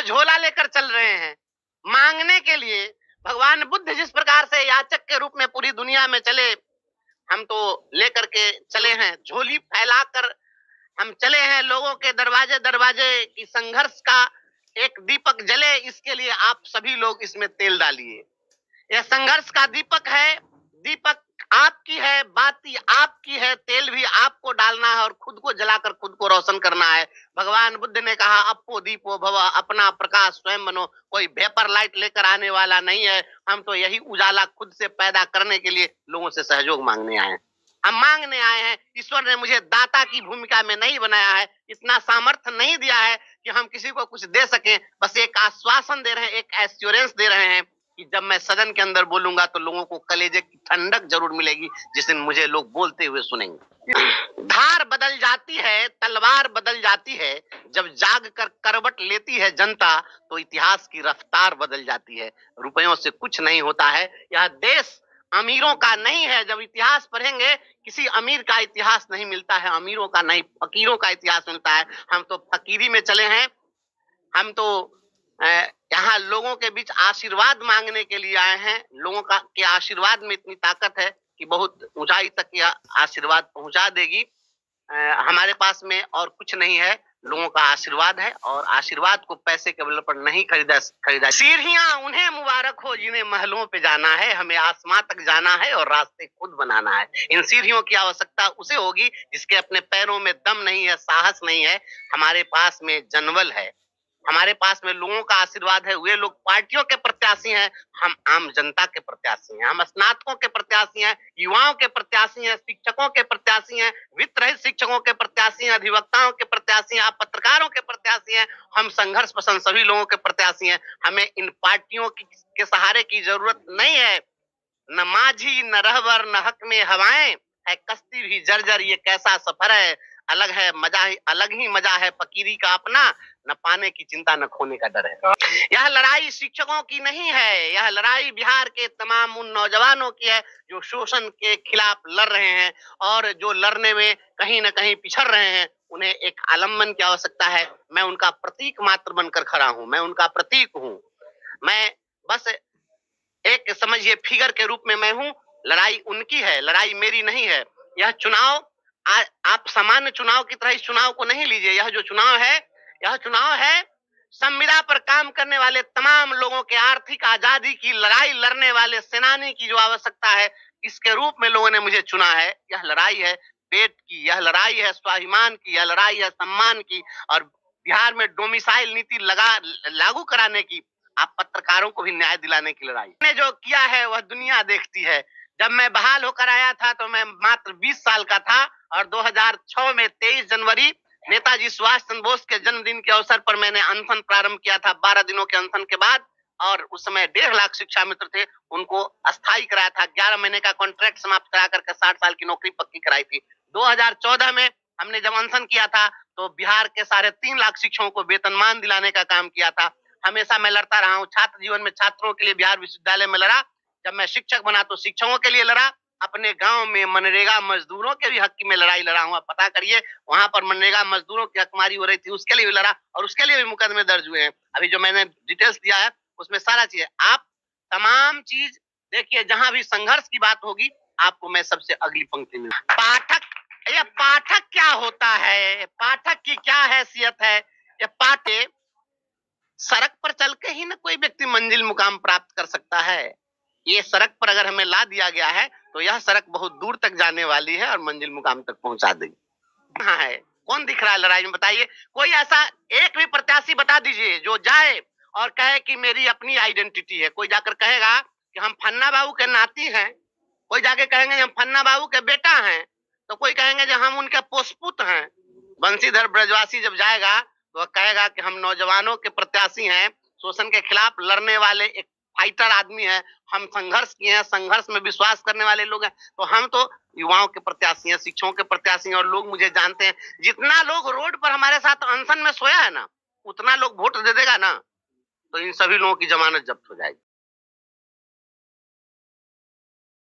झोला लेकर चल रहे हैं मांगने के लिए। भगवान बुद्ध जिस प्रकार से याचक के रूप में पूरी दुनिया में चले, हम तो लेकर के चले हैं, झोली फैलाकर हम चले हैं लोगों के दरवाजे दरवाजे की संघर्ष का एक दीपक जले, इसके लिए आप सभी लोग इसमें तेल डालिए। यह संघर्ष का दीपक है, दीपक आपकी है, बाती आपकी है, तेल भी आपको डालना है और खुद को जलाकर खुद को रोशन करना है। भगवान बुद्ध ने कहा अपो दीपो भव, अपना प्रकाश स्वयं बनो। कोई वेपर लाइट लेकर आने वाला नहीं है, हम तो यही उजाला खुद से पैदा करने के लिए लोगों से सहयोग मांगने आए हैं। हम मांगने आए हैं। ईश्वर ने मुझे दाता की भूमिका में नहीं बनाया है, इतना सामर्थ्य नहीं दिया है कि हम किसी को कुछ दे सकें। बस एक आश्वासन दे रहे हैं, एक एश्योरेंस दे रहे हैं कि जब मैं सदन के अंदर बोलूंगा तो लोगों को कलेजे की ठंडक जरूर मिलेगी, जिस दिन मुझे लोग बोलते हुए सुनेंगे। धार बदल जाती है, तलवार बदल जाती है, जब जाग कर करवट लेती है जनता तो इतिहास की रफ्तार बदल जाती है। रुपयों से कुछ नहीं होता है, यह देश अमीरों का नहीं है। जब इतिहास पढ़ेंगे किसी अमीर का इतिहास नहीं मिलता है, अमीरों का नहीं, फकीरों का इतिहास मिलता है। हम तो फकीरी में चले हैं, हम तो यहाँ लोगों के बीच आशीर्वाद मांगने के लिए आए हैं। लोगों का के आशीर्वाद में इतनी ताकत है कि बहुत ऊंचाई तक यह आशीर्वाद पहुंचा देगी। हमारे पास में और कुछ नहीं है, लोगों का आशीर्वाद है, और आशीर्वाद को पैसे के बल पर नहीं खरीदा। सीढ़ियां उन्हें मुबारक हो जिन्हें महलों पे जाना है, हमें आसमां तक जाना है और रास्ते खुद बनाना है। इन सीढ़ियों की आवश्यकता उसे होगी जिसके अपने पैरों में दम नहीं है, साहस नहीं है। हमारे पास में जनबल है, हमारे पास में लोगों का आशीर्वाद है। वे लोग पार्टियों के प्रत्याशी हैं, हम आम जनता के प्रत्याशी हैं। हम स्नातकों के प्रत्याशी हैं, युवाओं के प्रत्याशी हैं, शिक्षकों के प्रत्याशी हैं, वित्त रहित शिक्षकों के प्रत्याशी हैं, अधिवक्ताओं के प्रत्याशी हैं, आप पत्रकारों के प्रत्याशी हैं। हम संघर्ष पसंद सभी लोगों के प्रत्याशी हैं। हमें इन पार्टियों के सहारे की जरूरत नहीं है। न माझी न रहबर न हक में हवाएं, है कश्ती भी जर्जर ये कैसा सफर है। अलग है मजा ही, अलग ही मजा है फकीरी का अपना, न पाने की चिंता न खोने का डर है। यह लड़ाई शिक्षकों की नहीं है, यह लड़ाई बिहार के तमाम उन नौजवानों की है जो शोषण के खिलाफ लड़ रहे हैं और जो लड़ने में कहीं न कहीं पिछड़ रहे हैं। उन्हें एक आलम्बन की आवश्यकता है। मैं उनका प्रतीक मात्र बनकर खड़ा हूं, मैं उनका प्रतीक हूं। मैं बस एक समझिए फिगर के रूप में मैं हूं। लड़ाई उनकी है, लड़ाई मेरी नहीं है। यह चुनाव आप सामान्य चुनाव की तरह इस चुनाव को नहीं लीजिए। यह जो चुनाव है, यह चुनाव है संविदा पर काम करने वाले तमाम लोगों के आर्थिक आजादी की लड़ाई लड़ने वाले सेनानी की जो आवश्यकता है, इसके रूप में लोगों ने मुझे चुना है। यह लड़ाई है पेट की, यह लड़ाई है स्वाभिमान की, यह लड़ाई है सम्मान की, और बिहार में डोमिसाइल नीति लागू कराने की, आप पत्रकारों को भी न्याय दिलाने की लड़ाई ने जो किया है वह दुनिया देखती है। जब मैं बहाल होकर आया था तो मैं मात्र 20 साल का था, और 2006 में 23 जनवरी नेताजी सुभाष चंद्र बोस के जन्मदिन के अवसर पर मैंने अनशन प्रारंभ किया था। 12 दिनों के अनशन के बाद, और उस समय 1.5 लाख शिक्षा मित्र थे, उनको अस्थायी कराया था। 11 महीने का कॉन्ट्रैक्ट समाप्त करा करके 60 साल की नौकरी पक्की कराई थी। 2014 में हमने जब अनशन किया था तो बिहार के 3.5 लाख शिक्षकों को वेतनमान दिलाने का काम किया था। हमेशा मैं लड़ता रहा हूँ। छात्र जीवन में छात्रों के लिए बिहार विश्वविद्यालय में लड़ा। जब मैं शिक्षक बना तो शिक्षकों के लिए लड़ा। अपने गांव में मनरेगा मजदूरों के भी हक में लड़ाई लड़ा हूँ। पता करिए, वहां पर मनरेगा मजदूरों की हकमारी हो रही थी, उसके लिए भी लड़ा, और उसके लिए भी मुकदमे दर्ज हुए हैं। अभी जो मैंने डिटेल्स दिया है उसमें सारा चीज, आप तमाम चीज देखिए। जहां भी संघर्ष की बात होगी आपको मैं सबसे अगली पंक्ति में। पाठक, ये पाठक क्या होता है, पाठक की क्या हैसियत है। ये पाठक सड़क पर चल के ही ना कोई व्यक्ति मंजिल मुकाम प्राप्त कर सकता है। ये सड़क पर अगर हमें ला दिया गया है तो यह सड़क बहुत दूर तक जाने वाली है और मंजिल मुकाम तक पहुंचा देगी। कहाँ है, कौन दिख रहा है लड़ाई में, बताइए। कोई ऐसा एक भी प्रत्याशी बता दीजिए जो जाए और कहे कि मेरी अपनी आइडेंटिटी है। कोई जाकर कहेगा कि हम फन्ना बाबू के नाती हैं, कोई जाके कहेंगे हम फन्ना बाबू के बेटा हैं, तो कोई कहेंगे जो हम उनके पोषपुत हैं। बंशीधर ब्रजवासी जब जाएगा तो वह कहेगा कि हम नौजवानों के प्रत्याशी हैं, शोषण के खिलाफ लड़ने वाले एक फाइटर आदमी है, हम संघर्ष किए हैं, संघर्ष में विश्वास करने वाले लोग हैं। तो हम तो युवाओं के प्रत्याशी हैं, शिक्षकों के प्रत्याशी हैं, और लोग मुझे जानते हैं। जितना लोग रोड पर हमारे साथ अनशन में सोया है ना, उतना लोग वोट दे देगा ना, तो इन सभी लोगों की जमानत जब्त हो जाएगी।